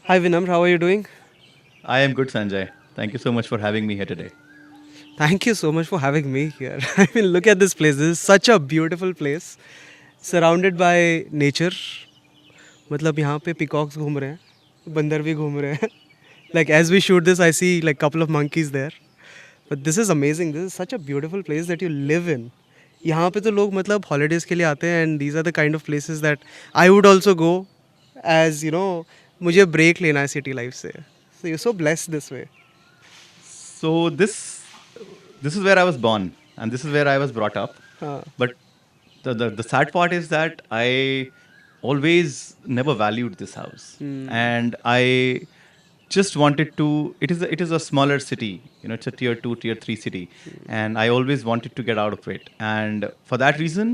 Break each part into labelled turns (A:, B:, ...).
A: Hi Vinamra, how are you doing?
B: I am good, Sanjay. Thank you so much for having me here today.
A: Thank you so much for having me here. I mean, look at this place. This is such a beautiful place, surrounded by nature. मतलब यहाँ पे peacocks घूम रहे हैं, बंदर भी घूम रहे हैं. Like as we shoot this, I see like couple of monkeys there. But this is amazing. This is such a beautiful place that you live in. यहाँ पे तो लोग मतलब holidays के लिए आते हैं and these are the kind of places that I would also go as मुझे break लेना है city life से. So you're so blessed this way.
B: So this is where I was born, and this is where I was brought up.
A: हाँ.
B: But the sad part is that I always never valued this house, and I just wanted to. It is a smaller city, it's a tier 2, tier 3 city, and I always wanted to get out of it. And for that reason,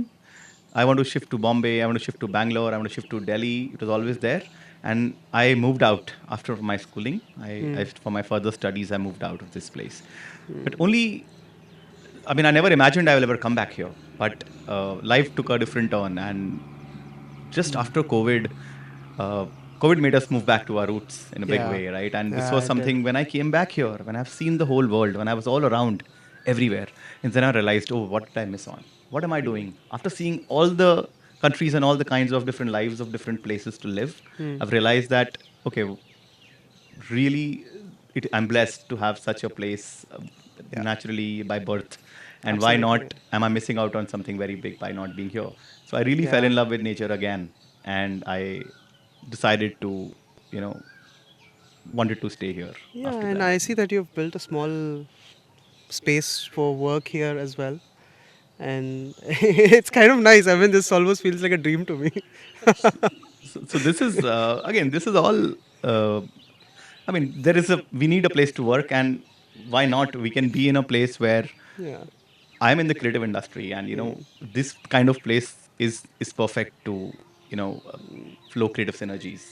B: I want to shift to Bombay. I want to shift to Bangalore. I want to shift to Delhi. It was always there, and I moved out after my schooling. For my further studies, I moved out of this place. But only, I mean, I never imagined I will ever come back here. But life took a different turn, and just after COVID, uh, COVID made us move back to our roots in a big
A: Yeah.
B: way, right? And this
A: Yeah,
B: was
A: I did.
B: something when I came back here, when I've seen the whole world, when I was all around, everywhere, and then I realized, oh, what did I miss on? What am I doing? After seeing all the countries and all the kinds of different lives of different places to live, I've realized that, okay, really, I'm blessed to have such a place
A: Yeah.
B: naturally by birth. And why
A: Absolutely.
B: not? Am I missing out on something very big by not being here? So I really fell
A: Yeah.
B: in love with nature again, and I decided to, you know, wanted to stay here
A: Yeah,
B: after
A: and
B: that.
A: I see that you've built a small space for work here as well. And it's kind of nice. I mean, this almost feels like a dream to me.
B: So this is again, this is all. Uh, I mean, there is a we need a place to work, and why not? We can be in a place where
A: Yeah.
B: I'm in the creative industry, and this kind of place is perfect to flow creative synergies.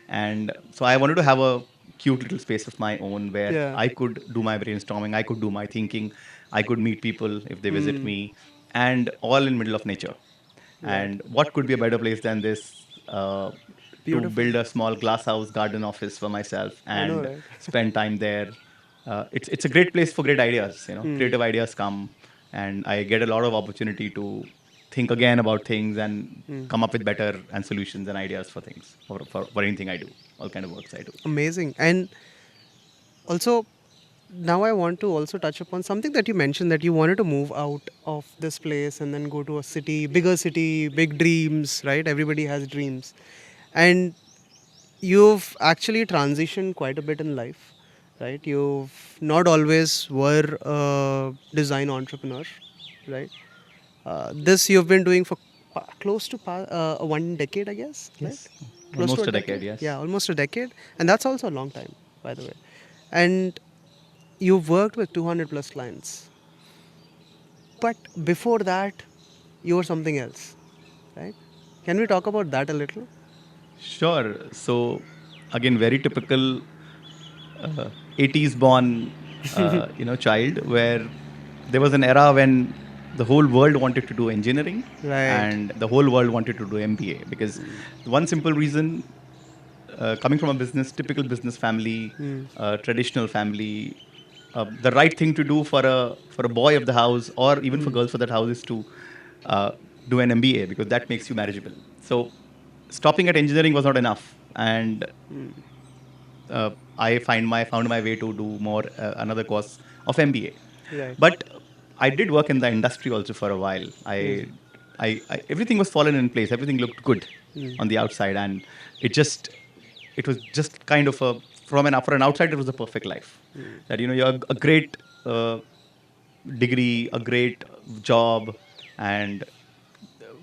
B: And so I wanted to have a cute little space of my own where
A: Yeah.
B: I could do my brainstorming, I could do my thinking, I could meet people if they visit me, and all in middle of nature.
A: Right.
B: And what could be a better place than this? To
A: Beautiful.
B: build a small glass house garden office for myself
A: I know,
B: and
A: right?
B: spend time there. It's a great place for great ideas. Creative ideas come, and I get a lot of opportunity to think again about things and come up with better and solutions and ideas for things for anything I do, all kind of works I do.
A: Amazing. And also, now I want to also touch upon something that you mentioned, that you wanted to move out of this place and then go to a city, bigger city, big dreams, right? Everybody has dreams. And you've actually transitioned quite a bit in life, right? You've not always were a design entrepreneur, right? This you've been doing for close to 1 decade, I guess, right?
B: Yes,
A: Close to
B: almost
A: a
B: a decade.
A: decade.
B: Yes.
A: Yeah, almost a decade, and that's also a long time, by the way. And you've worked with 200 plus clients, but before that, you were something else, right? Can we talk about that a little?
B: Sure. So again, very typical 80s born, child, where there was an era when the whole world wanted to do engineering
A: Right.
B: and the whole world wanted to do MBA because one simple reason, coming from a typical business family, traditional family, the right thing to do for a boy of the house or even for girls for that house is to uh, do an MBA because that makes you marriageable. So stopping at engineering was not enough, and I found my way to do more another course of MBA.
A: Right.
B: But I did work in the industry also for a while. Everything was fallen in place. Everything looked good on the outside, and it was just kind of a for an outsider it was a perfect life. That you're a great degree, a great job, and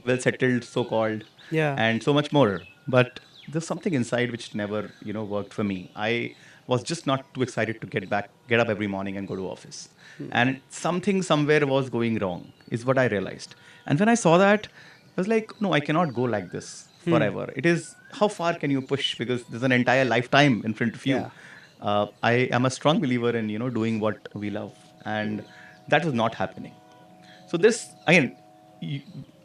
B: well settled, so called,
A: Yeah.
B: and so much more. But there's something inside which never, worked for me. I was just not too excited to get up every morning and go to office. And something somewhere was going wrong, is what I realized. And when I saw that, I was like, no, I cannot go like this forever. It is how far can you push? Because there's an entire lifetime in front of you.
A: Yeah.
B: I am a strong believer in doing what we love, and that was not happening. So this again,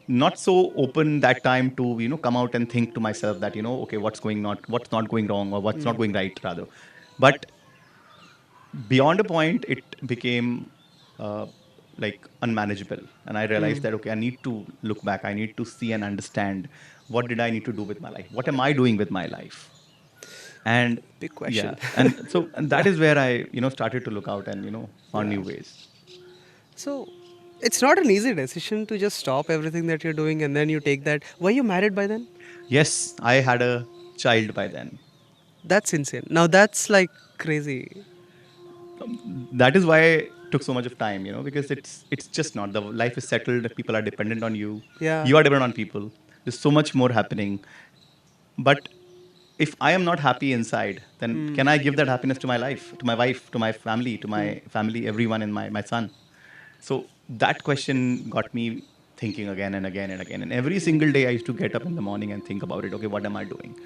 B: not so open that time to come out and think to myself that okay, what's not going wrong, or what's not going right rather. But beyond a point, it became uh, like unmanageable, and I realized that okay, I need to look back, I need to see and understand what did I need to do with my life, what am I doing with my life. And
A: Big
B: yeah,
A: question.
B: and that
A: Yeah.
B: is where I started to look out and found
A: Yeah.
B: new ways.
A: So it's not an easy decision to just stop everything that you're doing and then you take that. Were you married by then?
B: Yes, I had a child by then.
A: That's insane. Now that's like crazy.
B: That is why it took so much of time, because it's just not, the life is settled, people are dependent on you,
A: Yeah.
B: you are dependent on people, there's so much more happening. But if I am not happy inside, then can I give that happiness to my life, to my wife, to my family, everyone, and my son? So that question got me thinking again and again and again. And every single day I used to get up in the morning and think about it. Okay, what am I doing?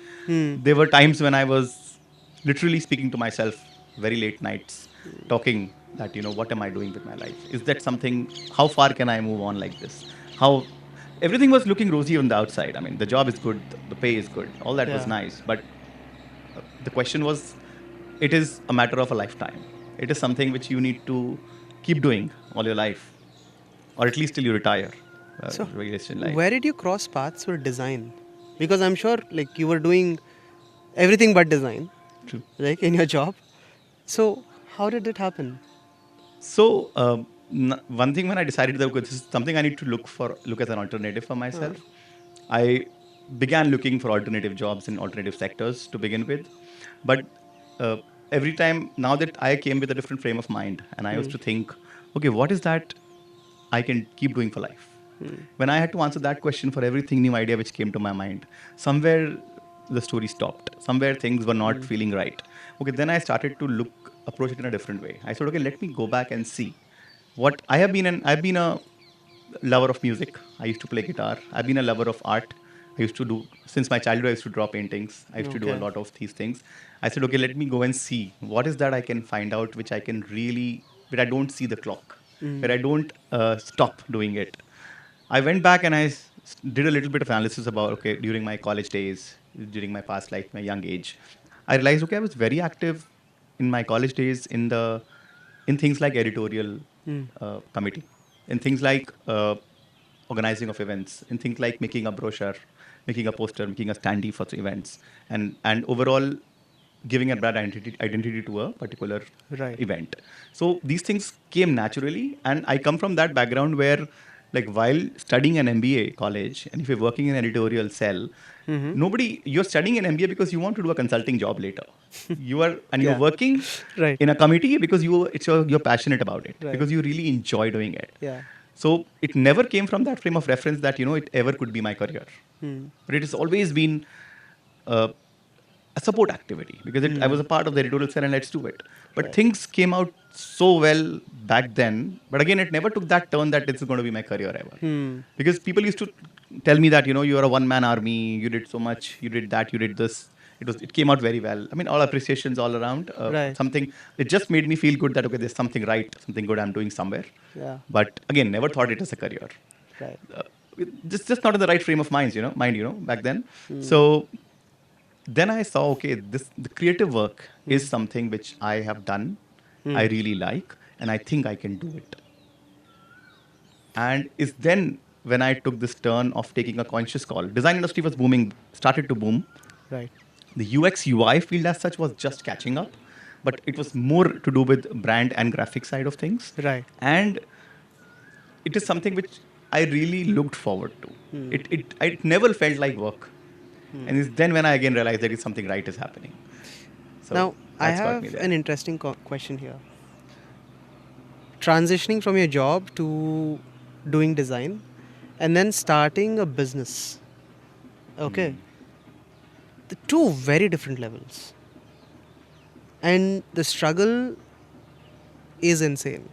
B: There were times when I was literally speaking to myself very late nights, talking that, what am I doing with my life? Is that something, how far can I move on like this? How everything was looking rosy on the outside. I mean, the job is good, the pay is good, all that was
A: Yeah.
B: nice. But the question was, it is a matter of a lifetime. It is something which you need to keep doing all your life, or at least till you retire.
A: So
B: Very less in
A: where
B: life.
A: did you cross paths with design? Because I'm sure like you were doing everything but design,
B: True.
A: like in your job. So how did it happen?
B: So one thing, when I decided that okay, this is something I need to look as an alternative for
A: Uh,
B: myself, I began looking for alternative jobs in alternative sectors to begin with. But uh, every time now that I came with a different frame of mind, and I used to think, okay, what is that I can keep doing for life? When I had to answer that question for everything new idea which came to my mind, somewhere the story stopped. Somewhere things were not feeling right. Okay, then I started to approach it in a different way. I said, okay, let me go back and see what I have been. I've been a lover of music. I used to play guitar. I've been a lover of art. I used to do, since my childhood, I used to draw paintings. I used to do a
A: okay.
B: lot of these things. I said, okay, let me go and see what is that I can find out, which I can really, where I don't see the clock, where I don't stop doing it. I went back and did a little bit of analysis about, okay, during my college days, during my past life, my young age, I realized, okay, I was very active in my college days in things like editorial committee, in things like organizing of events, in things like making a brochure, making a poster, making a standee for events, and overall giving a brand identity to a particular
A: Right.
B: event. So these things came naturally, and I come from that background where, like, while studying an MBA college, and if you're working in an editorial cell, you're studying an MBA because you want to do a consulting job later. You're
A: Yeah.
B: working
A: Right.
B: in a committee because you're passionate about it,
A: Right.
B: because you really enjoy doing it.
A: Yeah.
B: So it never came from that frame of reference that it ever could be my career, but it has always been uh, a support activity, because I was a part of the editorial cell and let's do it. But
A: Right.
B: things came out so well back then. But again, it never took that turn that this is going to be my career ever. Because people used to tell me that you are a one man army. You did so much. You did that. You did this. It came out very well. I mean, all appreciations all around.
A: Right.
B: Something, it just made me feel good that okay, there's something right, something good I'm doing somewhere.
A: Yeah.
B: But again, never thought it as a career.
A: Right.
B: Uh, just not in the right frame of mind, back then. So then I saw, okay, this the creative work is something which I have done, I really like, and I think I can do it. And it's then when I took this turn of taking a conscious call. Design industry was booming, started to boom.
A: Right.
B: The UX UI field as such was just catching up, but it was more to do with brand and graphic side of things.
A: Right.
B: And it is something which I really looked forward to. It never felt like work. And it's then when I again realized that something right is happening. So
A: Now, I
B: that's got me
A: have
B: there.
A: an interesting question here. Transitioning from your job to doing design and then starting a business. Okay. The two very different levels. And the struggle is insane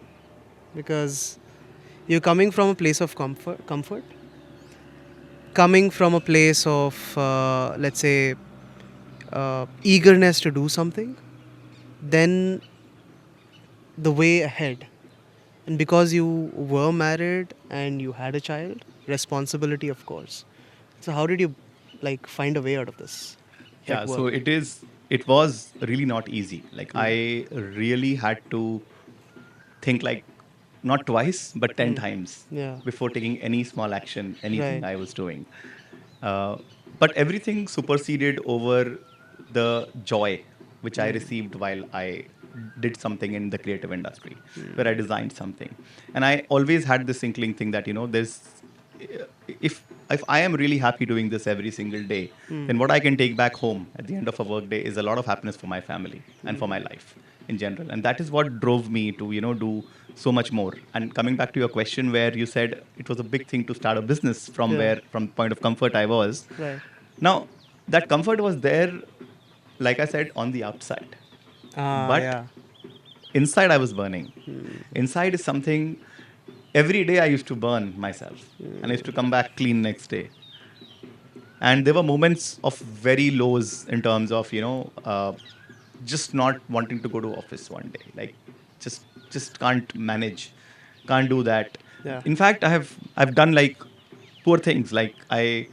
A: because you're coming from a place of comfort, coming from a place of, let's say, eagerness to do something, then the way ahead. And because you were married and you had a child, responsibility, of course. So how did you like find a way out of this
B: Yeah,
A: at
B: so
A: work?
B: it was really not easy. Like I really had to think like not twice but 10 times
A: Yeah.
B: before taking any small action, anything
A: Right.
B: I was doing. Uh, but everything superseded over the joy which I received while I did something in the creative industry, where I designed something. And I always had this inkling thing that, there's if if I am really happy doing this every single day, then what I can take back home at the end of a work day is a lot of happiness for my family and for my life in general. And that is what drove me to, do so much more. And coming back to your question where you said it was a big thing to start a business
A: Yeah.
B: from point of comfort I was.
A: Right.
B: Now, that comfort was there, like I said, on the outside.
A: Ah,
B: But
A: yeah.
B: inside I was burning. Inside is something every day I used to burn myself. And I used to come back clean next day. And there were moments of very lows in terms of, just not wanting to go to office one day. Like just can't manage, can't do that.
A: Yeah.
B: In fact, I've done like poor things. Like I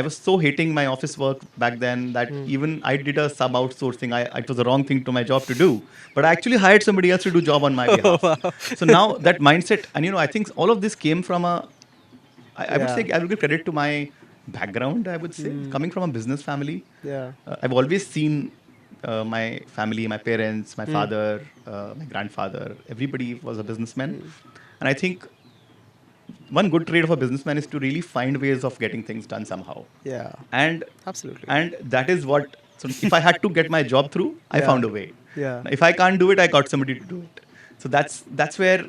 B: was so hating my office work back then that even I did a sub outsourcing. It was the wrong thing to my job to do, but I actually hired somebody else to do job on my
A: Oh,
B: behalf.
A: wow.
B: So now that mindset, and I think all of this came from I would
A: Yeah.
B: say I would give credit to my background. I would say coming from a business family,
A: Yeah.
B: I've always seen my family, my parents, my father, my grandfather. Everybody was a businessman, and I think one good trait of a businessman is to really find ways of getting things done somehow.
A: Yeah.
B: And
A: Absolutely.
B: and that is what. So if I had to get my job through, I
A: Yeah.
B: found a way.
A: Yeah.
B: If I can't do it, I got somebody to do it. So that's where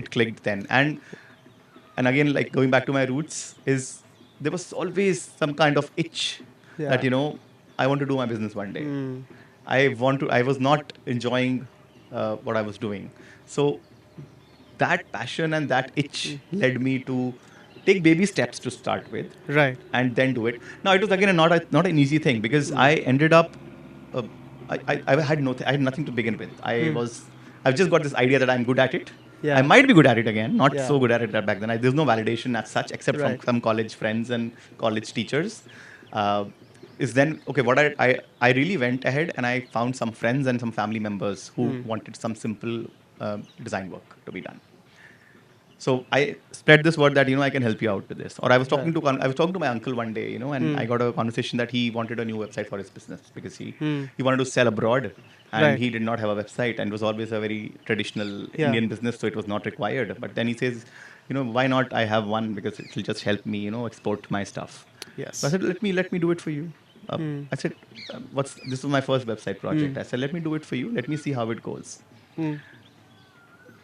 B: it clicked then. And again, like going back to my roots, is there was always some kind of itch that
A: Yeah.
B: I want to do my business one day.
A: Mm.
B: I was not enjoying what I was doing. So that passion and that itch led me to take baby steps to start with,
A: Right.
B: and then do it. Now it was again not an easy thing because I ended up uh, I had I had nothing to begin with. I've just got this idea that I'm good at it. I
A: Yeah.
B: might be good at it again, not
A: Yeah.
B: so good at it back then. There's no validation as such except from
A: Right.
B: some college friends and college teachers. Is then okay? What I really went ahead and I found some friends and some family members who wanted some simple design work to be done. So I spread this word that I can help you out with this. Or
A: Right.
B: I was talking to my uncle one day, and
A: Hmm.
B: I got a conversation that he wanted a new website for his business because
A: Hmm.
B: he wanted to sell abroad, and
A: Right.
B: he did not have a website, and it was always a very traditional
A: Yeah.
B: Indian business, so it was not required. But then he says, why not I have one because it will just help me, export my stuff. So I
A: Yes.
B: said, let me do it for you.
A: Hmm.
B: I said, what's this was my first website project.
A: Hmm.
B: I said, let me do it for you. Let me see how it goes.
A: Hmm.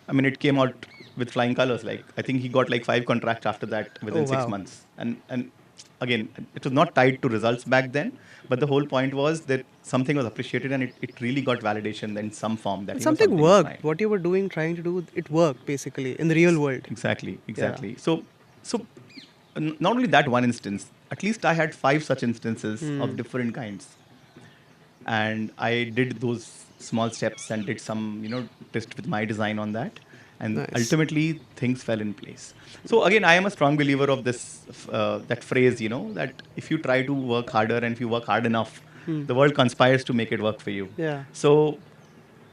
B: I mean, it came out with flying colors. Like I think he got like 5 contracts after that
A: Oh,
B: within six
A: wow.
B: months. And again, it was not tied to results back then, but the whole point was that something was appreciated and it really got validation in some form that
A: And something
B: something is fine.
A: worked. What you were doing, trying to do, it worked basically in the real world.
B: Exactly,
A: Yeah.
B: exactly. So not only that one instance, at least I had 5 such instances of
A: Hmm.
B: different kinds, and I did those small steps and did some test with my design on that, and
A: Nice.
B: ultimately things fell in place. So again, I am a strong believer of this that phrase, that if you try to work harder and if you work hard enough,
A: Hmm.
B: the world conspires to make it work for you.
A: Yeah.
B: So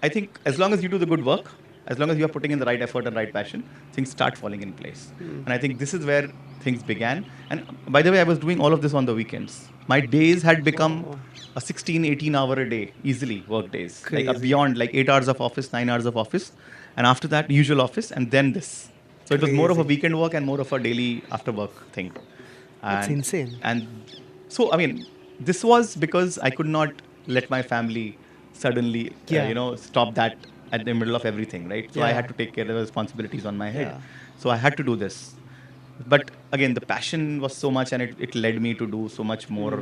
B: I think as long as you do the good work, as long as you are putting in the right effort and right passion, things start falling in place. And I think this is where things began. And by the way, I was doing all of this on the weekends. My days had become
A: Oh,
B: a 16, 18 hour a day, easily work days, like
A: crazy.
B: beyond like 8 hours of office, 9 hours of office. And after that, usual office, and then this. So it was more of a
A: Crazy.
B: weekend work and more of a daily after work thing.
A: That's
B: And
A: insane.
B: and so I mean, this was because I could not let my family suddenly
A: Yeah.
B: stop that at the middle of everything, right? So I
A: Yeah.
B: had to take care of the responsibilities on my head.
A: Yeah.
B: So I had to do this. But again, the passion was so much, and it led me to do so much more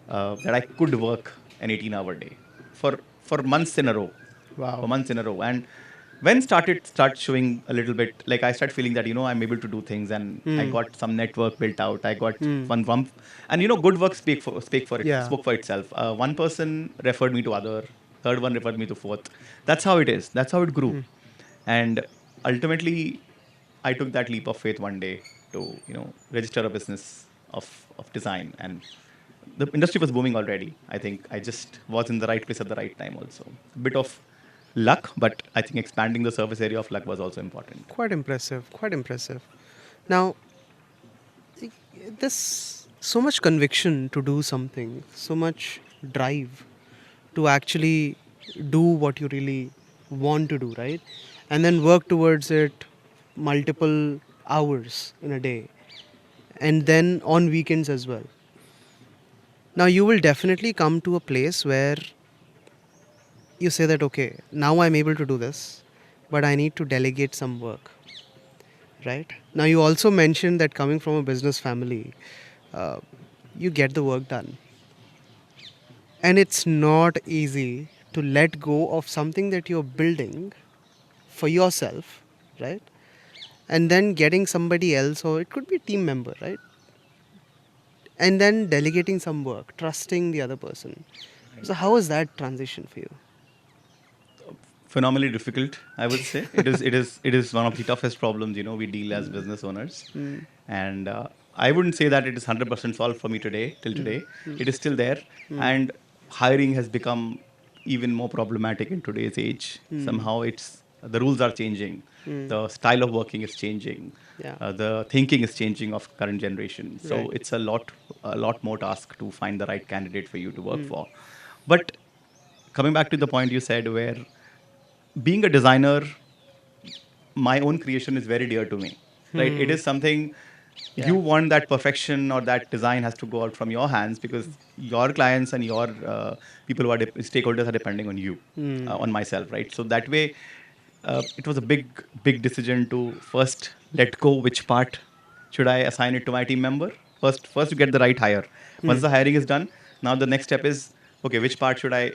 B: that I could work an 18-hour day for months in a row, for
A: Wow.
B: months in a row. And when start showing a little bit, like I start feeling that I'm able to do things, and I
A: Hmm.
B: got some network built out. I got
A: Hmm.
B: one, and good work
A: Yeah.
B: spoke for itself. One person referred me to other, third one referred me to fourth. That's how it is. That's how it grew, and ultimately, I took that leap of faith one day, to register a business of design, and the industry was booming already. I think I just was in the right place at the right time also. A bit of luck, but I think expanding the surface area of luck was also important.
A: Quite impressive. Quite impressive. Now, there's so much conviction to do something, so much drive to actually do what you really want to do, right? And then work towards it multiple hours in a day, and then on weekends as well. Now, you will definitely come to a place where you say that, okay, now I'm able to do this, but I need to delegate some work, right? Now, you also mentioned that coming from a business family, uh, you get the work done. And it's not easy to let go of something that you're building for yourself, right? And then getting somebody else, or it could be a team member, right? And then delegating some work, trusting the other person. So, how is that transition for you?
B: Phenomenally difficult, I would say. It is one of the toughest problems we deal as business owners, and I wouldn't say that it is 100% solved for me today. Till today, it is still there, and hiring has become even more problematic in today's age. Somehow, it's the rules are changing, the style of working is changing,
A: Yeah.
B: the thinking is changing of current generation. So
A: Right.
B: it's a lot more task to find the right candidate for you to work for. But coming back to the point you said, where being a designer, my own creation is very dear to me, right? It is something you
A: Yeah.
B: want, that perfection or that design has to go out from your hands, because your clients and your people who are stakeholders are depending on you, on myself, right? So that way, it was a big decision to first let go which part should I assign it to my team member. First to get the right hire. Once the hiring is done, now the next step is, okay, which part should I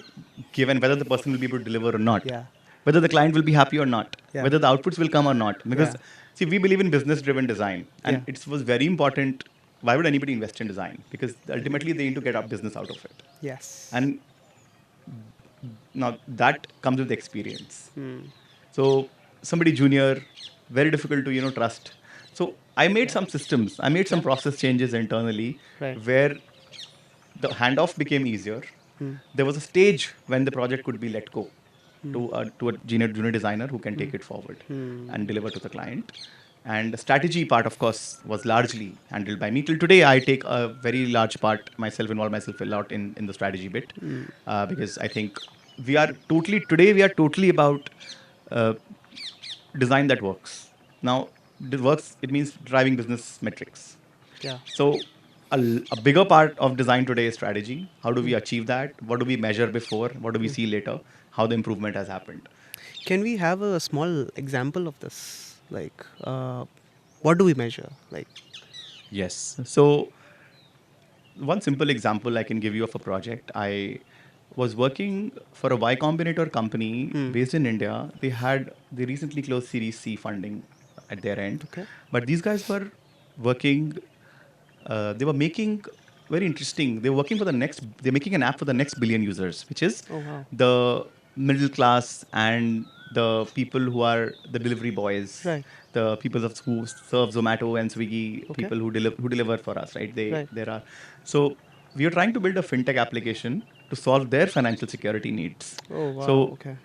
B: give, and whether the person will be able to deliver or not,
A: Yeah.
B: whether the client will be happy or not,
A: Yeah.
B: whether the outputs will come or not.
A: Yeah.
B: Because, see, we believe in business driven design,
A: Yeah.
B: and it was very important. Why would anybody invest in design? Because ultimately they need to get a business out of it.
A: Yes.
B: And now that comes with experience. So somebody junior, very difficult to trust. So I made some systems, I made some
A: Yeah.
B: process changes internally,
A: Right.
B: where the handoff became easier. There was a stage when the project could be let go to a junior designer who can take it forward and deliver to the client. And the strategy part, of course, was largely handled by me. Till today, I take a very large part myself, involve myself a lot in the strategy bit, because I think we are totally about uh, design that works. Now, it works, it means driving business metrics.
A: Yeah.
B: So, a bigger part of design today is strategy. How do we achieve that? What do we measure before? What do we see later? How the improvement has happened?
A: Can we have a small example of this? Like, what do we measure? Like,
B: Yes. So, one simple example I can give you of a project. I was working for a Y Combinator company based in India. They recently closed Series C funding at their end,
A: okay.
B: but these guys were working. They were making very interesting. They were working for the next. They're making an app for the next billion users, which is
A: Oh, wow.
B: the middle class and the people who are the delivery boys,
A: Right.
B: the people who serve Zomato and Swiggy,
A: Okay.
B: people who deliver for us, right?
A: Right.
B: There are. So we are trying to build a fintech application to solve their financial security needs.
A: Oh, wow.
B: So
A: Okay.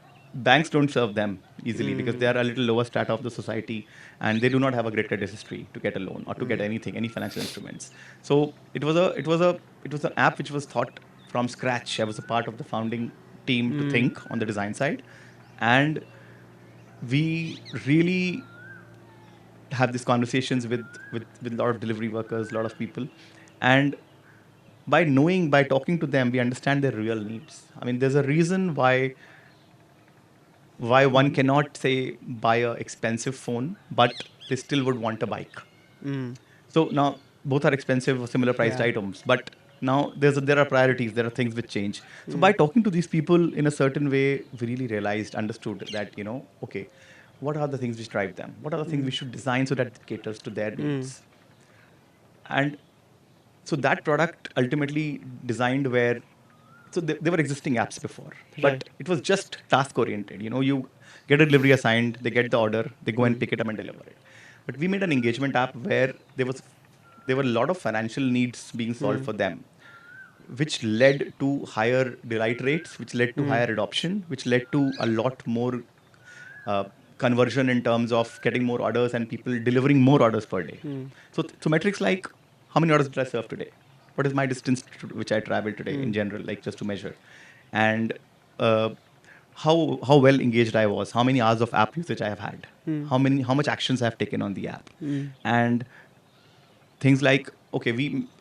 B: banks don't serve them easily, because they are a little lower strata of the society, and they do not have a great credit history to get a loan or to get any financial instruments. So it was an app which was thought from scratch. I was a part of the founding team to think on the design side, and we really have these conversations with a lot of delivery workers, a lot of people, and by talking to them, we understand their real needs. I mean, there's a reason why one cannot say buy a expensive phone, but they still would want a bike. So now both are expensive or similar priced
A: Yeah.
B: items, but now there are priorities, there are things which change. So by talking to these people in a certain way, we really understood that okay, what are the things which drive them? What are the things we should design so that it caters to their needs? And so that product ultimately designed where, so there were existing apps before,
A: Right.
B: but it was just task oriented. You get a delivery assigned, they get the order, they go and pick it up and deliver it. but we made an engagement app where there were a lot of financial needs being solved for them, which led to higher delight rates, which led to higher adoption, which led to a lot more uh, conversion in terms of getting more orders and people delivering more orders per day. So metrics like how many orders did I serve today? What is my distance which I traveled today in general, like just to measure, and uh, how well engaged I was, how many hours of app usage I have had, how much actions I have taken on the app, and things like, okay,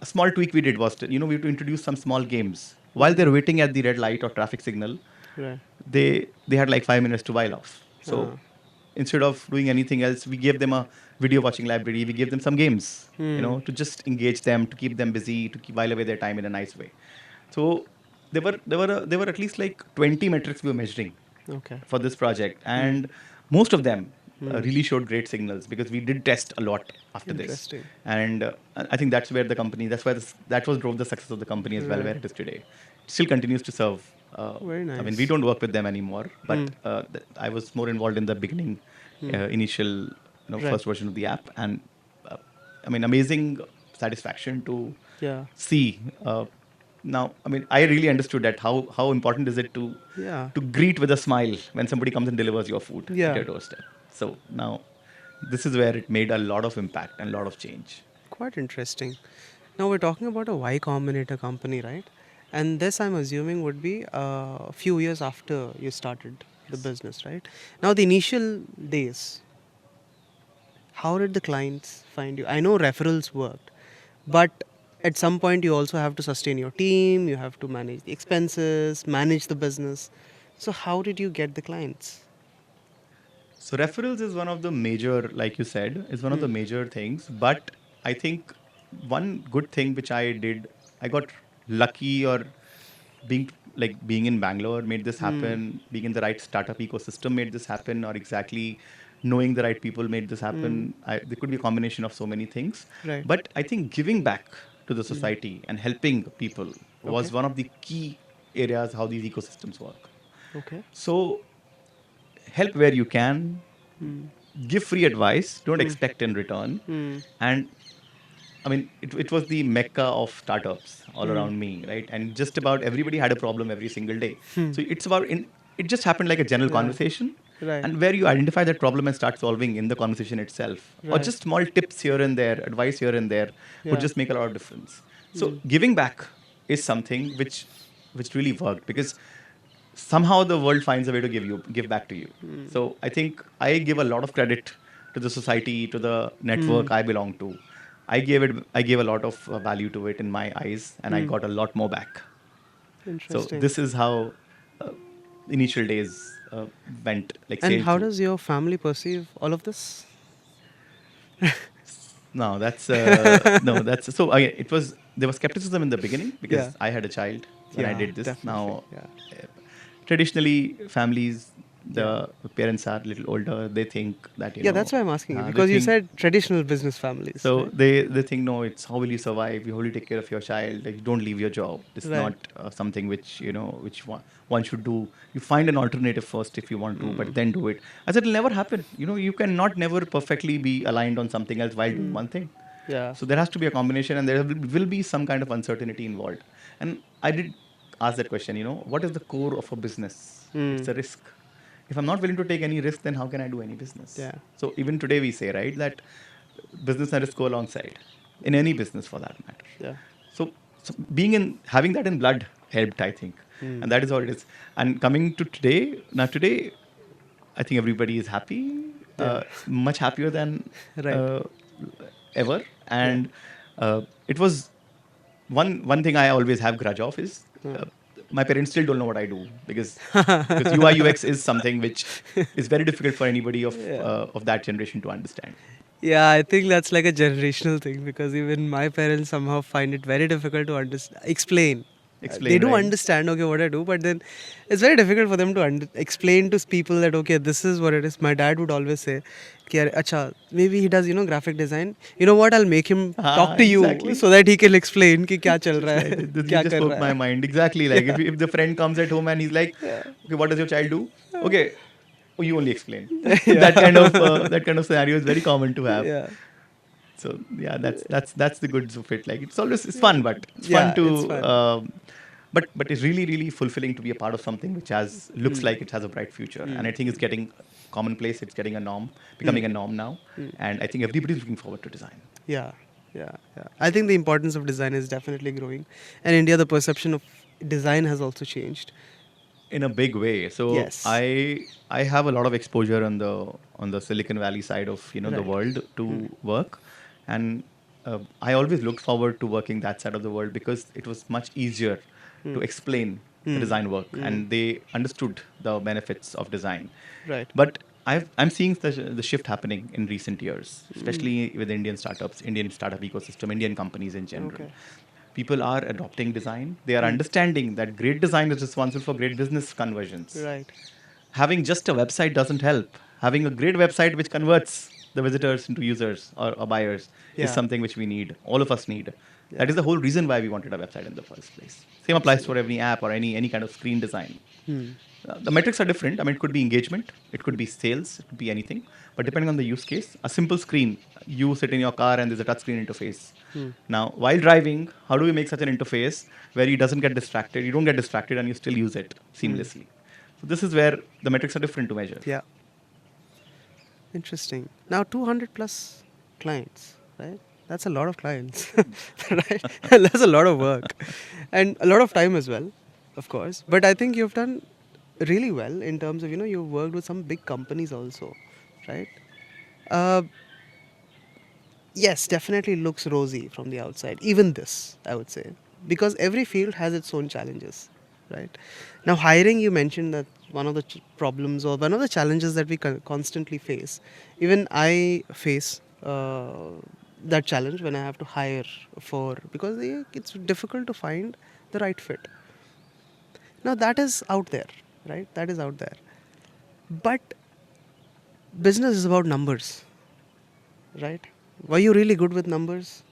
B: a small tweak we did was we have to introduce some small games while they're waiting at the red light or traffic signal.
A: Right.
B: They had like 5 minutes to while off. So instead of doing anything else, we gave them a video watching library. We gave them some games, to just engage them, to keep them busy, to keep while away their time in a nice way. So there were at least like 20 metrics we were measuring
A: Okay.
B: for this project, and most of them really showed great signals because we did test a lot after this.
A: Interesting.
B: And I think that's where the company, that was drove the success of the company as well, where it is today. It still continues to serve.
A: Very nice.
B: I mean, we don't work with them anymore, but I was more involved in the beginning, initial,
A: Right.
B: first version of the app, and I mean, amazing satisfaction to
A: Yeah.
B: see. Now, I mean, I really understood that how important is it to
A: Yeah.
B: greet with a smile when somebody comes and delivers your food
A: Yeah.
B: at your doorstep. So now, this is where it made a lot of impact and a lot of change.
A: Quite interesting. Now we're talking about a Y Combinator company, right? And this, I'm assuming, would be a few years after you started the business, right? Now, the initial days, how did the clients find you? I know referrals worked, but at some point you also have to sustain your team, you have to manage the expenses, manage the business. So how did you get the clients?
B: So referrals is one of the major, like you said, is one of the major things. But I think one good thing which I did, I got lucky, or being in Bangalore made this happen. Being in the right startup ecosystem made this happen, or exactly knowing the right people made this happen. There could be a combination of so many things.
A: Right.
B: But I think giving back to the society and helping people was
A: Okay.
B: one of the key areas how these ecosystems work.
A: Okay.
B: So help where you can, give free advice, don't expect in return. And I mean, it was the mecca of startups all around me, right? And just about everybody had a problem every single day. So it just happened like a general conversation.
A: Right.
B: And where you identify that problem and start solving in the conversation itself. Or
A: Right.
B: just small tips here and there, advice here and there
A: Yeah.
B: would just make a lot of difference. So giving back is something which really worked, because somehow the world finds a way to give back to you. So I think I give a lot of credit to the society, to the network I belong to. I gave a lot of value to it in my eyes, and I got a lot more back. So
A: Interesting.
B: this is how uh, initial days went. Like,
A: And
B: sailed
A: how
B: through.
A: does your family perceive all of this?
B: No, that's no, that's so. Again, there was skepticism in the beginning because
A: Yeah.
B: I had a child when I
A: Yeah,
B: did this.
A: definitely,
B: Now,
A: yeah.
B: traditionally, families, the parents are a little older. They think that
A: Yeah, that's why I'm asking you,
B: they
A: because you
B: think-
A: said traditional business families.
B: So
A: right?
B: they think, no, it's how will you survive? You only take care of your child. Like, don't leave your job. It's
A: Right.
B: not something which one should do. You find an alternative first if you want to, but then do it. I said, it'll never happen. You cannot never perfectly be aligned on something else while doing one thing.
A: Yeah.
B: So there has to be a combination, and there will be some kind of uncertainty involved. And I did ask that question. What is the core of a business? It's a risk. If I'm not willing to take any risk, then how can I do any business?
A: Yeah.
B: So even today we say, right, that business and risk go alongside in any business for that matter.
A: Yeah.
B: So having that in blood helped, I think, and that is what it is. And coming to today, I think everybody is happy, much happier than
A: Right.
B: ever. And it was one thing I always have grudge of is. My parents still don't know what I do because UI UX is something which is very difficult for anybody of that generation to understand.
A: Yeah, I think that's like a generational thing, because even my parents somehow find it very difficult to explain.
B: Explain,
A: They do
B: right?
A: understand, okay, what I do, but then it's very difficult for them to explain to people that, okay, this is what it is. My dad would always say, "Ki, acha, maybe he does, graphic design. You know what? I'll make him talk to
B: Exactly.
A: you so that he can explain ki kya chal raha hai,
B: You
A: kya
B: just
A: kar
B: spoke
A: raha
B: my
A: hai."
B: mind. Exactly. Like if the friend comes at home and he's like, okay, what does your child do? Okay, Oh, you only explain. That kind of scenario is very common to have.
A: Yeah.
B: So yeah, that's the goods of it. Like it's fun, but it's fun
A: Yeah,
B: to
A: it's fun.
B: but it's really fulfilling to be a part of something which has looks like it has a bright future. And I think it's getting commonplace. It's getting a norm, becoming a norm now. And I think everybody's looking forward to design.
A: Yeah, yeah. I think the importance of design is definitely growing. And India, the perception of design has also changed.
B: In a big way. So
A: Yes.
B: I have a lot of exposure on the Silicon Valley side of the
A: Right.
B: world to work, and I always looked forward to working that side of the world because it was much easier to explain the design work, and they understood the benefits of design.
A: Right.
B: But I'm seeing the shift happening in recent years, especially with Indian startups, Indian startup ecosystem, Indian companies in general.
A: Okay.
B: People are adopting design. They are understanding that great design is responsible for great business conversions.
A: Right.
B: Having just a website doesn't help. Having a great website which converts the visitors into users or buyers is
A: Yeah.
B: something which we need. All of us need. That
A: Yeah.
B: is the whole reason why we wanted a website in the first place. Same applies for every app or any kind of screen design. The metrics are different. I mean, it could be engagement, it could be sales, it could be anything. But depending on the use case, a simple screen, you sit in your car and there's a touchscreen interface. Now, while driving, how do we make such an interface where you doesn't get distracted, you don't get distracted, and you still use it seamlessly? So this is where the metrics are different to measure.
A: Yeah. Interesting. Now 200 plus clients, right? That's a lot of clients, right? That's a lot of work and a lot of time as well, of course. But I think you've done really well in terms of, you've worked with some big companies also, right? Uh, yes, definitely looks rosy from the outside. Even this, I would say, because every field has its own challenges, right? Now, hiring, you mentioned that one of the problems or one of the challenges that we constantly face. Even I face that challenge when I have to hire for because it's difficult to find the right fit. Now, that is out there, right? That is out there. But business is about numbers, right? Were you really good with numbers?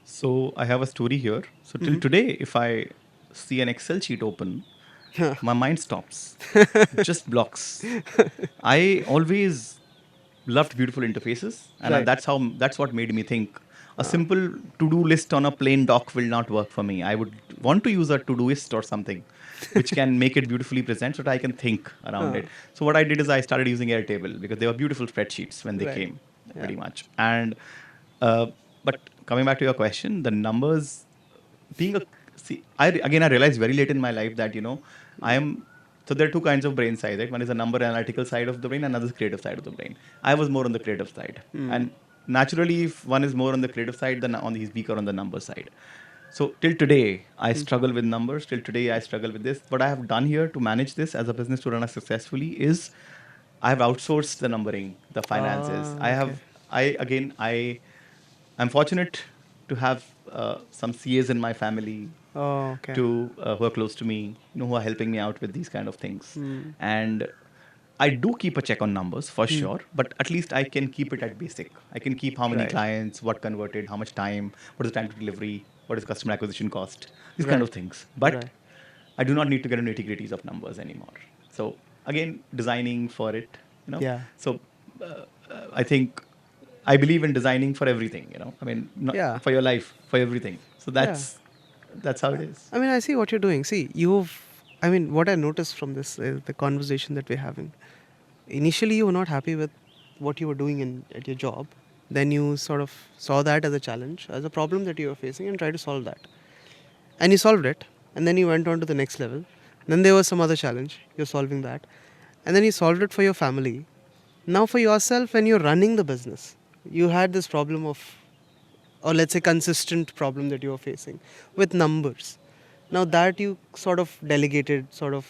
B: So I have a story here. So till today, if I see an Excel sheet open, my mind stops. It just blocks. I always loved beautiful interfaces, and
A: Right.
B: that's what made me think a simple to-do list on a plain dock will not work for me. I would want to use a to-doist or something which can make it beautifully present so that I can think around it. So what I did is I started using Airtable because they were beautiful spreadsheets when they
A: Right.
B: came,
A: Yeah.
B: pretty much. And but coming back to your question, the numbers being a see, I realized very late in my life that I am. So there are two kinds of brain size, right? One is a number analytical side of the brain, another is creative side of the brain. I was more on the creative side, and naturally, if one is more on the creative side, then he's weaker on the number side. So till today, I struggle with numbers. Till today, I struggle with this. What I have done here to manage this as a business to run successfully is I have outsourced the numbering, the finances.
A: Ah, okay.
B: I'm fortunate to have some CAs in my family
A: Oh, okay.
B: who are close to me, who are helping me out with these kind of things. And I do keep a check on numbers for sure, but at least I can keep it at basic. I can keep how many
A: Right.
B: clients, what converted, how much time, what is the time to delivery, what is customer acquisition cost, these kind
A: Right.
B: of things. But
A: Right.
B: I do not need to get into nitty-gritties of numbers anymore. So again, designing for it.
A: Yeah.
B: So I think I believe in designing for everything. I mean, not
A: Yeah.
B: for your life, for everything. So
A: Yeah.
B: that's how it is.
A: I mean, I see what you're doing. See, I mean, what I noticed from this is the conversation that we're having. Initially, you were not happy with what you were doing at your job. Then you sort of saw that as a challenge, as a problem that you were facing, and tried to solve that. And you solved it. And then you went on to the next level. Then there was some other challenge. You're solving that. And then you solved it for your family. Now, for yourself, when you're running the business, you had this problem of, or let's say consistent problem that you are facing with numbers. Now that you sort of delegated, sort of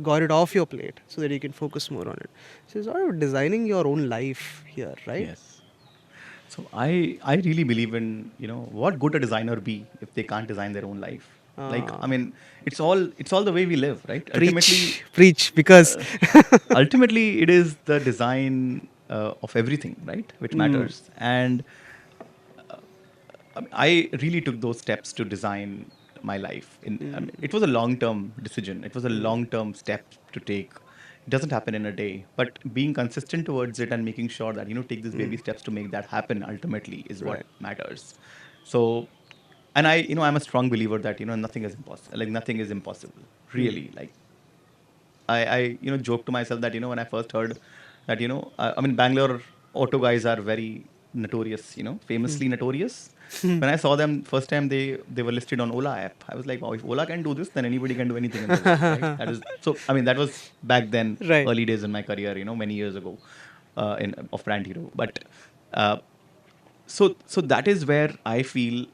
A: got it off your plate so that you can focus more on it. So you're sort of designing your own life here, right?
B: Yes. So I really believe in what good a designer be if they can't design their own life. Like I
A: Ah.
B: mean, it's all the way we live, right?
A: Preach, preach, because
B: Ultimately, it is the design of everything, right, which matters. And I really took those steps to design my life. It was a long-term decision. It was a long-term step to take. It doesn't happen in a day, but being consistent towards it and making sure that take these baby steps to make that happen ultimately is what
A: Right.
B: matters. So, and I'm a strong believer that nothing is impossible. Like nothing is impossible, really. Like I joke to myself that when I first heard that I mean Bangalore auto guys are very notorious, famously notorious. When I saw them first time, they were listed on Ola app. I was like, wow, if Ola can do this, then anybody can do anything in the world, right? That is so. I mean, that was back then,
A: Right.
B: early days in my career, many years ago, in of Brandhero. But uh, so that is where I feel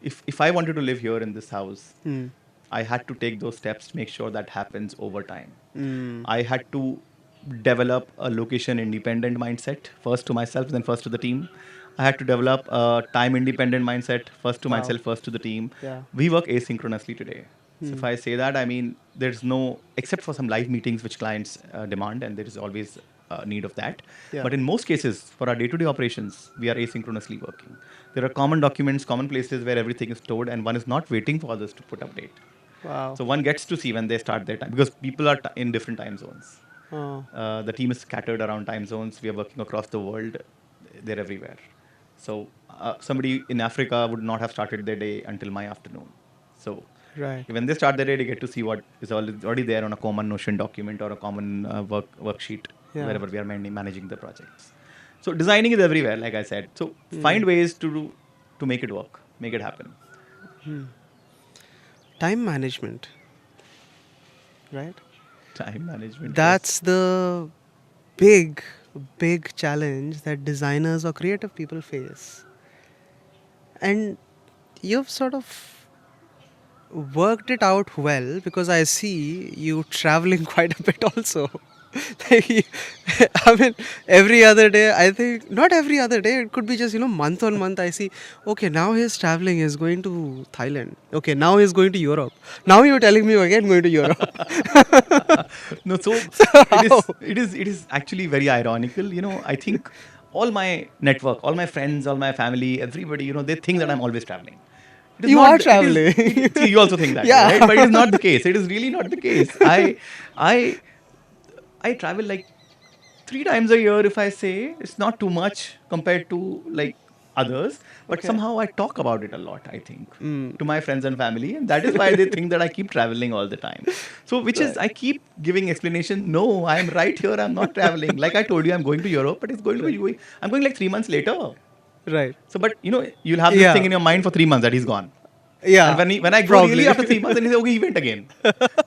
B: if I wanted to live here in this house, I had to take those steps to make sure that happens over time. I had to develop a location independent mindset, first to myself, then first to the team. I had to develop a time independent mindset, first to
A: Wow.
B: myself, first to the team.
A: Yeah.
B: We work asynchronously today. So if I say that, I mean there's no, except for some live meetings which clients demand, and there is always need of that.
A: Yeah.
B: But in most cases, for our day-to-day operations, we are asynchronously working. There are common documents, common places where everything is stored, and one is not waiting for others to put update.
A: Wow.
B: So one gets to see when they start their time because people are in different time zones.
A: Oh.
B: The team is scattered around time zones. We are working across the world. They're everywhere. So somebody in Africa would not have started their day until my afternoon. So
A: Right.
B: when they start their day, they get to see what is already there on a common Notion document or a common worksheet
A: Yeah.
B: wherever we are managing the projects. So designing is everywhere, like I said. So find ways to make it work, make it happen.
A: Time management. Right.
B: Time management, yes.
A: That's the big, big challenge that designers or creative people face. And you've sort of worked it out well because I see you traveling quite a bit also. Like I mean, every other day, I think, not every other day, it could be just, month on month, I see, okay, now he's traveling, he's going to Thailand. Okay, now he's going to Europe. Now you're telling me again going to Europe.
B: No, so
A: So,
B: it is actually very ironical. I think all my network, all my friends, all my family, everybody, they think that I'm always traveling. It is
A: you
B: not.
A: are
B: It is.
A: traveling.
B: See, you also think that way, right?
A: Yeah.
B: But it is not the case. It is really not the case. I, I travel like 3 times a year. If I say it's not too much compared to like others, but
A: Okay.
B: somehow I talk about it a lot. I think to my friends and family, and that is why they think that I keep traveling all the time. So, which is
A: Right.
B: I keep giving explanation. No, I am right here. I'm not traveling. Like I told you, I'm going to Europe, but it's going to be
A: Right.
B: going. I'm going like 3 months later.
A: Right.
B: So, but you'll have this thing
A: Yeah.
B: in your mind for 3 months that he's gone. And
A: Yeah.
B: when I go really
A: Probably.
B: after 3 months, then he says, okay, he went again.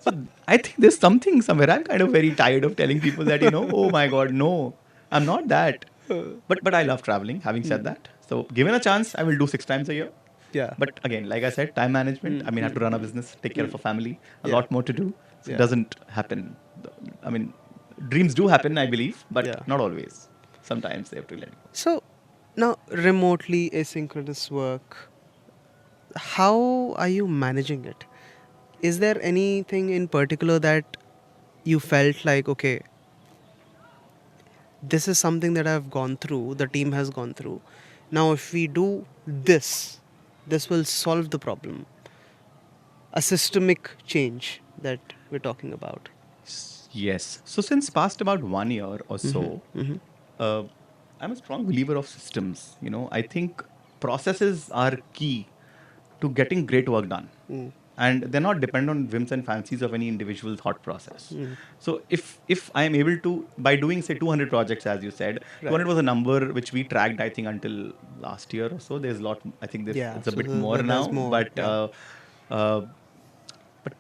B: So I think there's something somewhere. I'm kind of very tired of telling people that, oh my God, no, I'm not that. But I love traveling, having said that. So given a chance, I will do 6 times a year.
A: Yeah.
B: But again, like I said, time management, I mean, I have to run a business, take care of a family, a
A: Yeah.
B: lot more to do. So it
A: Yeah.
B: doesn't happen. I mean, dreams do happen, I believe, but
A: Yeah.
B: not always. Sometimes they have to let go.
A: So now, remotely asynchronous work, how are you managing it? Is there anything in particular that you felt like, okay, this is something that I've gone through, the team has gone through. Now, if we do this will solve the problem. A systemic change that we're talking about.
B: Yes. So since past about 1 year or so, uh, I'm a strong believer of systems. I think processes are key to getting great work done. And they're not dependent on whims and fancies of any individual thought process. So if I'm able to, by doing say 200 projects, as you said,
A: Right.
B: 200 was a number which we tracked, I think, until last year or so. There's a lot. I think
A: Yeah,
B: it's a
A: so
B: bit more
A: there's
B: now,
A: more.
B: but.
A: Yeah.
B: Uh,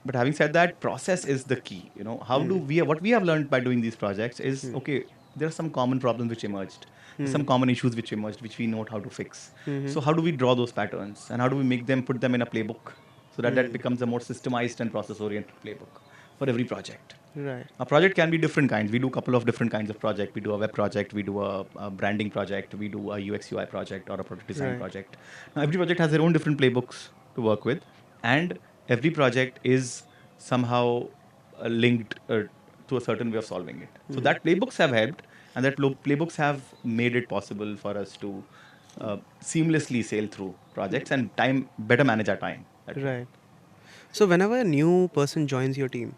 B: but having said that, process is the key. How do we, what we have learned by doing these projects is, okay, there are some common problems which emerged. There's some common issues which emerged which we know how to fix. So how do we draw those patterns and how do we make them, put them in a playbook so that that becomes a more systemized and process oriented playbook for every project.
A: Right.
B: A project can be different kinds. We do a couple of different kinds of project. We do a web project, we do a branding project, we do a UX UI project or a product design
A: Right.
B: project. Now every project has their own different playbooks to work with, and every project is somehow linked to a certain way of solving it. So that playbooks have helped, and that playbooks have made it possible for us to seamlessly sail through projects and time better manage our time that way.
A: Right. So whenever a new person joins your team,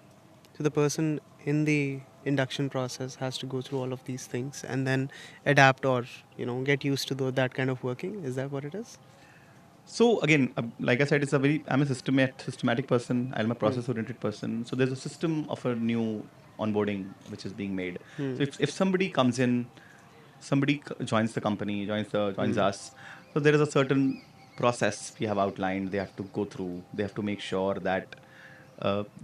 A: so the person in the induction process has to go through all of these things and then adapt or get used to that kind of working. Is that what it is?
B: So again, like I said, I'm a systematic person. I'm a process-oriented person. So there's a system of a new onboarding which is being made. So if somebody comes in, somebody joins the company, joins us. So there is a certain process we have outlined. They have to go through. They have to make sure that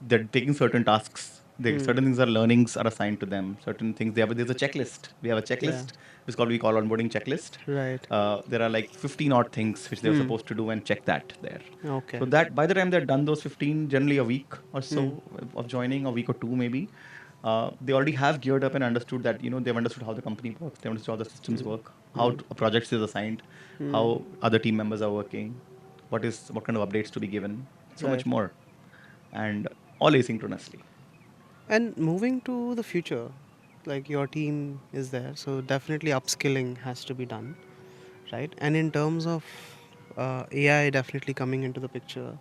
B: they're taking certain tasks. Certain things are learnings are assigned to them. Certain things there's a checklist. We have a
A: Yeah.
B: checklist. We call onboarding checklist.
A: Right.
B: There are like 15 odd things which they're supposed to do and check that there.
A: Okay.
B: So that by the time they're done those 15, generally a week or so of joining, a week or two maybe, they already have geared up and understood that they've understood how the company works, they've understood how the systems work, how a project is assigned, how other team members are working, what kind of updates to be given, so much
A: Right.
B: more, and all asynchronously.
A: And moving to the future, like your team is there, so definitely upskilling has to be done, right? And in terms of AI definitely coming into the picture,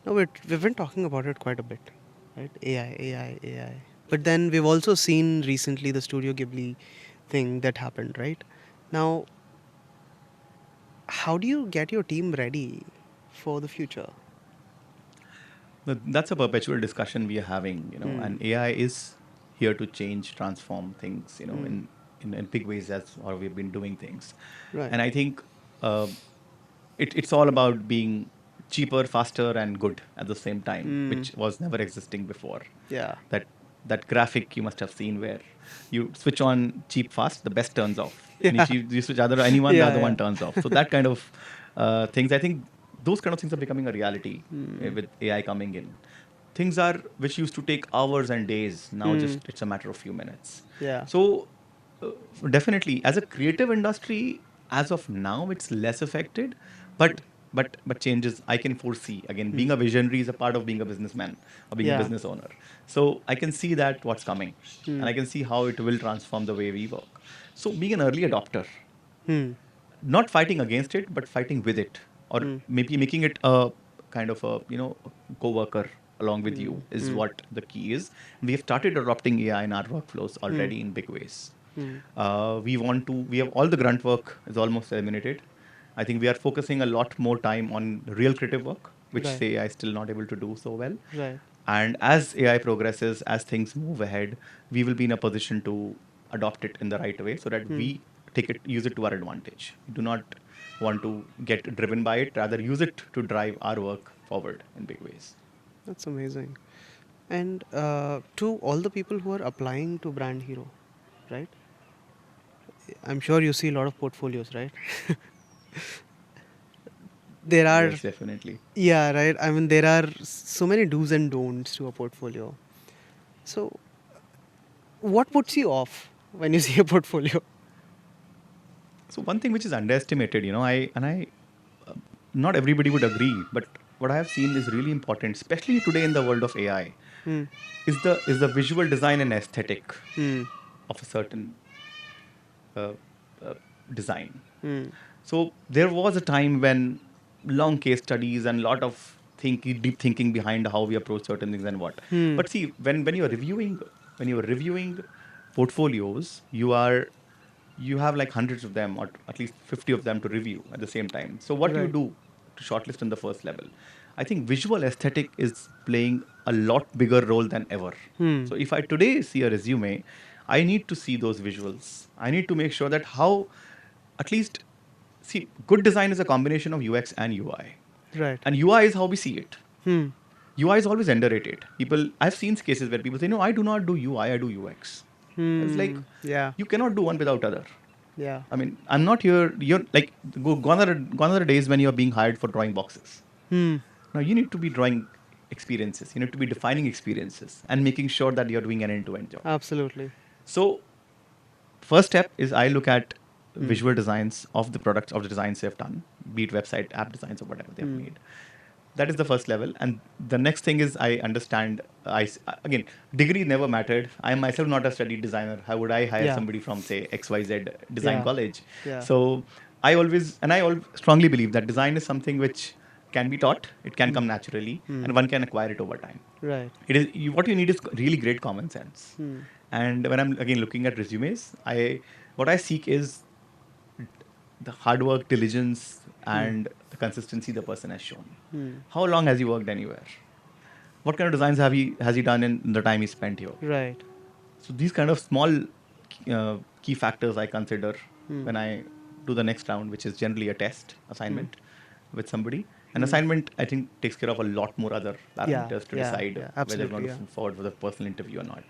A: no, we've been talking about it quite a bit, right? AI, AI, AI. But then we've also seen recently the Studio Ghibli thing that happened, right? Now, how do you get your team ready for the future?
B: That's a perpetual discussion we are having, and AI is here to change, transform things, in big ways as or we've been doing things.
A: Right.
B: And I think uh, it's all about being cheaper, faster, and good at the same time, which was never existing before.
A: Yeah.
B: That that graphic you must have seen where you switch on cheap fast, the best turns off, and if you switch anyone, the
A: Yeah,
B: other
A: yeah.
B: one turns off. So that kind of things, I think those kind of things are becoming a reality with AI coming in. Things are which used to take hours and days now just it's a matter of few minutes.
A: Yeah.
B: So uh, definitely, as a creative industry, as of now, it's less affected, but but changes I can foresee. Again, being a visionary is a part of being a businessman or being a
A: Yeah.
B: business owner. So I can see that what's coming, and I can see how it will transform the way we work. So being an early adopter,
A: Hmm.
B: not fighting against it, but fighting with it, or maybe making it a kind of a co-worker along with you is what the key is. We have started adopting AI in our workflows already in big ways. We have all the grunt work is almost eliminated. I think we are focusing a lot more time on real creative work, which
A: Right.
B: say AI is still not able to do so well.
A: Right.
B: And as AI progresses, as things move ahead, we will be in a position to adopt it in the right way so that we use it to our advantage. We do not want to get driven by it, rather use it to drive our work forward in big ways.
A: That's amazing. And to all the people who are applying to Brand Hero, right? I'm sure you see a lot of portfolios, right? There are,
B: Yes, definitely.
A: yeah, right. I mean, there are so many do's and don'ts to a portfolio. So, what puts you off when you see a portfolio?
B: So one thing which is underestimated, uh, not everybody would agree, but what I have seen is really important, especially today in the world of AI,
A: Hmm.
B: is the visual design and aesthetic
A: Hmm.
B: of a certain uh, uh, design.
A: Hmm.
B: So there was a time when long case studies and lot of deep thinking behind how we approach certain things and what.
A: Hmm.
B: But see, when you're reviewing portfolios, you have like hundreds of them or at least 50 of them to review at the same time. So what do you
A: Right.
B: do to shortlist in the first level? I think visual aesthetic is playing a lot bigger role than ever.
A: Hmm.
B: So if I today see a resume, I need to see those visuals. I need to make sure that how at least see good design is a combination of UX and UI.
A: Right.
B: And UI is how we see it.
A: Hmm.
B: UI is always underrated. I've seen cases where people say, no, I do not do UI, I do UX. It's like,
A: Hmm. Yeah.
B: you cannot do one without other.
A: Yeah.
B: I mean, I'm not here. You're like gone are the days when you're being hired for drawing boxes.
A: Hmm.
B: Now you need to be drawing experiences. You need to be defining experiences and making sure that you're doing an end-to-end job.
A: Absolutely.
B: So first step is I look at visual designs of the products of the designs they've done, be it website, app designs, or whatever they have made. That is the first level, and the next thing is I understand. Again, degree never mattered. I am myself not a studied designer. How would I hire
A: Yeah.
B: somebody from say XYZ design
A: Yeah.
B: college?
A: Yeah.
B: So I always strongly believe that design is something which can be taught, it can come naturally, and one can acquire it over time.
A: Right.
B: It is what you need is really great common sense. And when I'm again looking at resumes, what I seek is the hard work, diligence, and the consistency the person has shown. How long has he worked anywhere? What kind of designs has he done in the time he spent here?
A: Right.
B: So these kind of small key factors I consider when I do the next round, which is generally a test assignment with somebody. An assignment, I think, takes care of a lot more other parameters to decide whether you
A: absolutely,
B: want to
A: yeah.
B: move forward with a personal interview or not.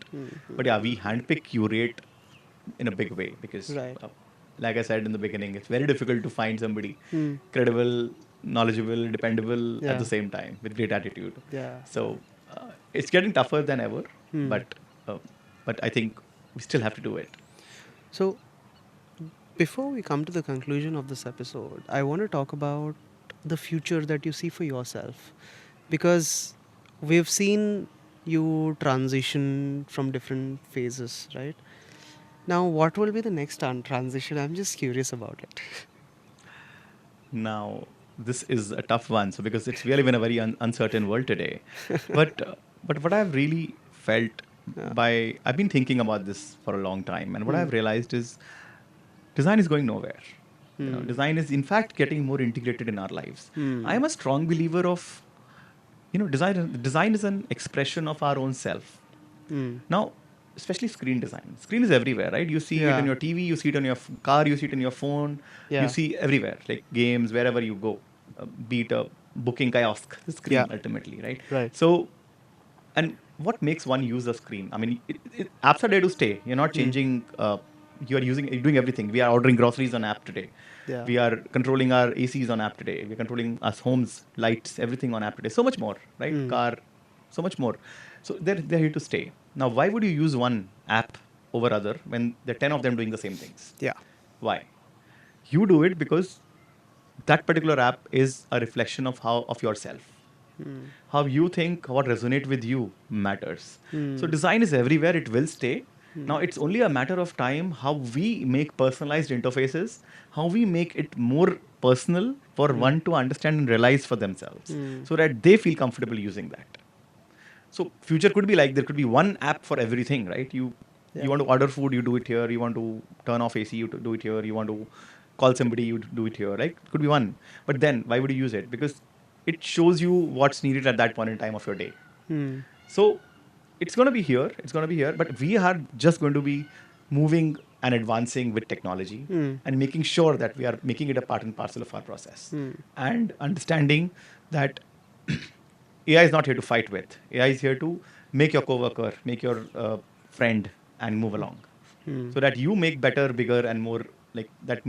B: But yeah, we handpick, curate in a big way because,
A: Right.
B: like I said in the beginning, it's very difficult to find somebody credible, knowledgeable, dependable at
A: Yeah.
B: the same time with great attitude.
A: Yeah.
B: So it's getting tougher than ever, but uh, but I think we still have to do it.
A: So, before we come to the conclusion of this episode, I want to talk about the future that you see for yourself. Because we've seen you transition from different phases, right? Now, what will be the next transition? I'm just curious about it.
B: Now, this is a tough one, so because it's really been a very uncertain world today. But what I've really felt I've been thinking about this for a long time, and what I've realized is design is going nowhere. Design is in fact getting more integrated in our lives. I am a strong believer of design is an expression of our own self. Now, especially screen design. Screen is everywhere, right? You see it on
A: Yeah.
B: your TV, you see it on your car, you see it on your phone,
A: Yeah.
B: you see everywhere, like games, wherever you go, be it a booking kiosk, the screen
A: Yeah.
B: ultimately, right?
A: Right.
B: So, and what makes one use a screen? I mean, apps are there to stay. You're not changing. You're doing everything. We are ordering groceries on app today.
A: Yeah.
B: We are controlling our ACs on app today. We're controlling our homes, lights, everything on app today. So much more, right? Car, so much more. So they're here to stay. Now, why would you use one app over other when there are 10 of them doing the same things?
A: Yeah.
B: Why? You do it because that particular app is a reflection of yourself. How you think, what resonate with you matters. So design is everywhere, it will stay. Now it's only a matter of time how we make personalized interfaces, how we make it more personal for one to understand and realize for themselves, so that they feel comfortable using that. So future could be like there could be one app for everything, right? You want to order food, you do it here. You want to turn off AC, you do it here. You want to call somebody, you do it here, right? It could be one. But then why would you use it? Because it shows you what's needed at that point in time of your day. So it's going to be here. It's going to be here. But we are just going to be moving and advancing with technology and making sure that we are making it a part and parcel of our process and understanding that AI is not here to fight with. AI is here to make your coworker, make your friend, and move along, so that you make better, bigger, and more like that.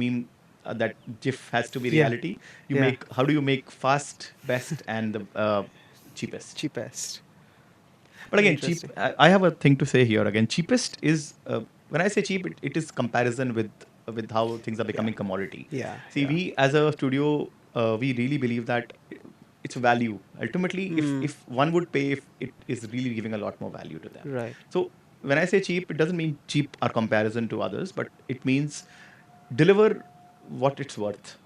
B: That GIF has to be
A: Yeah.
B: reality. You
A: Yeah.
B: make how do you make fast, best, and the cheapest?
A: Cheapest.
B: But again, cheap.
A: Interesting.
B: I have a thing to say here. Again, cheapest is when I say cheap, it is comparison with how things are becoming commodity.
A: Yeah,
B: See,
A: yeah.
B: we as a studio, we really believe that it's value. Ultimately, if one would pay, if it is really giving a lot more value to them.
A: Right.
B: So when I say cheap, it doesn't mean cheap or comparison to others, but it means deliver what it's worth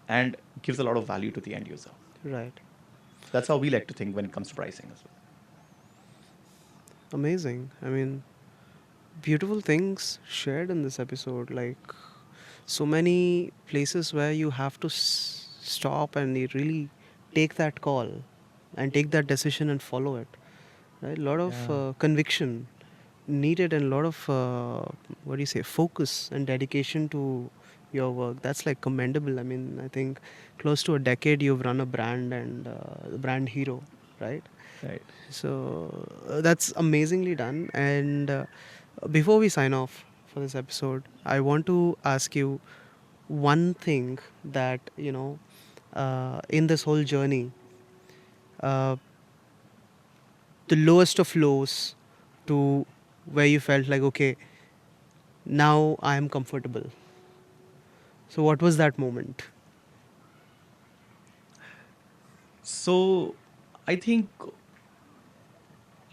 B: and gives a lot of value to the end user.
A: Right.
B: That's how we like to think when it comes to pricing as well.
A: Amazing. I mean, beautiful things shared in this episode. Like, so many places where you have to stop and you really take that call and take that decision and follow it. Right? A lot of
B: Yeah.
A: conviction needed and a lot of, what do you say, focus and dedication to your work. That's like commendable. I mean, I think close to a decade you've run a brand and Brandhero, right?
B: Right.
A: So that's amazingly done. And before we sign off for this episode, I want to ask you one thing that, in this whole journey, uh, the lowest of lows to where you felt like, okay, now I am comfortable. So, what was that moment?
B: So I think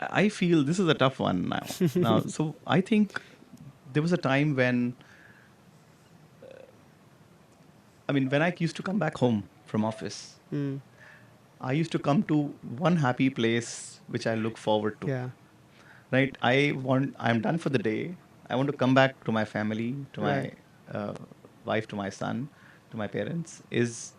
B: I feel this is a tough one now. So I think there was a time when, when I used to come back home from office,
A: Mm.
B: I used to come to one happy place which I look forward to.
A: Yeah.
B: Right? I'm done for the day. I want to come back to my family, to
A: Right.
B: my uh, wife, to my son, to my parents, is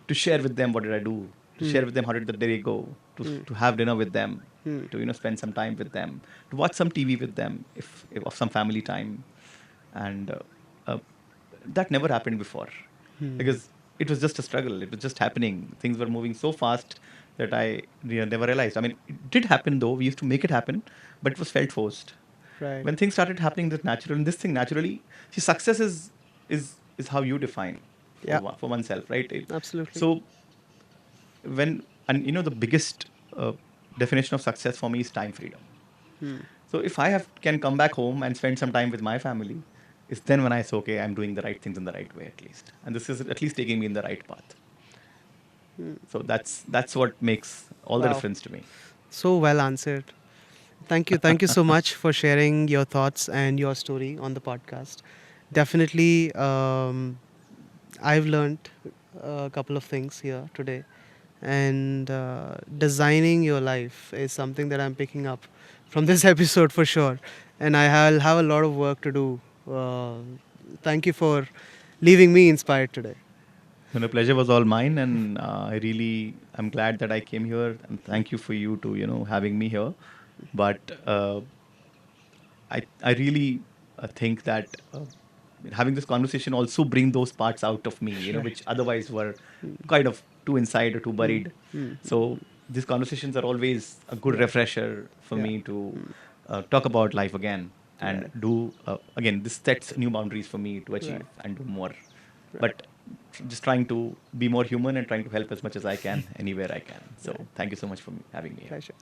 B: to share with them what did I do, to
A: Hmm.
B: share with them how did the day go, to have dinner with them,
A: Hmm.
B: to spend some time with them, to watch some TV with them, if of some family time, and uh, that never happened before because it was just a struggle. It was just happening. Things were moving so fast that I never realized. I mean, it did happen though. We used to make it happen, but it was felt forced.
A: Right.
B: When things started happening this natural and this thing naturally, see, success is how you define
A: Yeah.
B: for oneself, right?
A: Absolutely.
B: So when and the biggest definition of success for me is time freedom.
A: Hmm.
B: So if I have can come back home and spend some time with my family, it's then when I say, okay, I'm doing the right things in the right way at least, and this is at least taking me in the right path. So that's what makes all the
A: Wow.
B: difference to me.
A: So well answered. Thank you. Thank you so much for sharing your thoughts and your story on the podcast. Definitely, I've learned a couple of things here today. And designing your life is something that I'm picking up from this episode for sure. And I'll have a lot of work to do. Thank you for leaving me inspired today.
B: And the pleasure was all mine, and I'm glad that I came here, and thank you for you to having me here. But I really think that having this conversation also bring those parts out of me,
A: Right.
B: which otherwise were kind of too inside or too buried. So these conversations are always a good
A: Yeah.
B: refresher for
A: Yeah.
B: me to talk about life again and
A: Right.
B: do again. This sets new boundaries for me to
A: Right.
B: achieve and do more.
A: Right.
B: But just trying to be more human and trying to help as much as I can anywhere I can. So thank you so much for having me here.
A: Pleasure.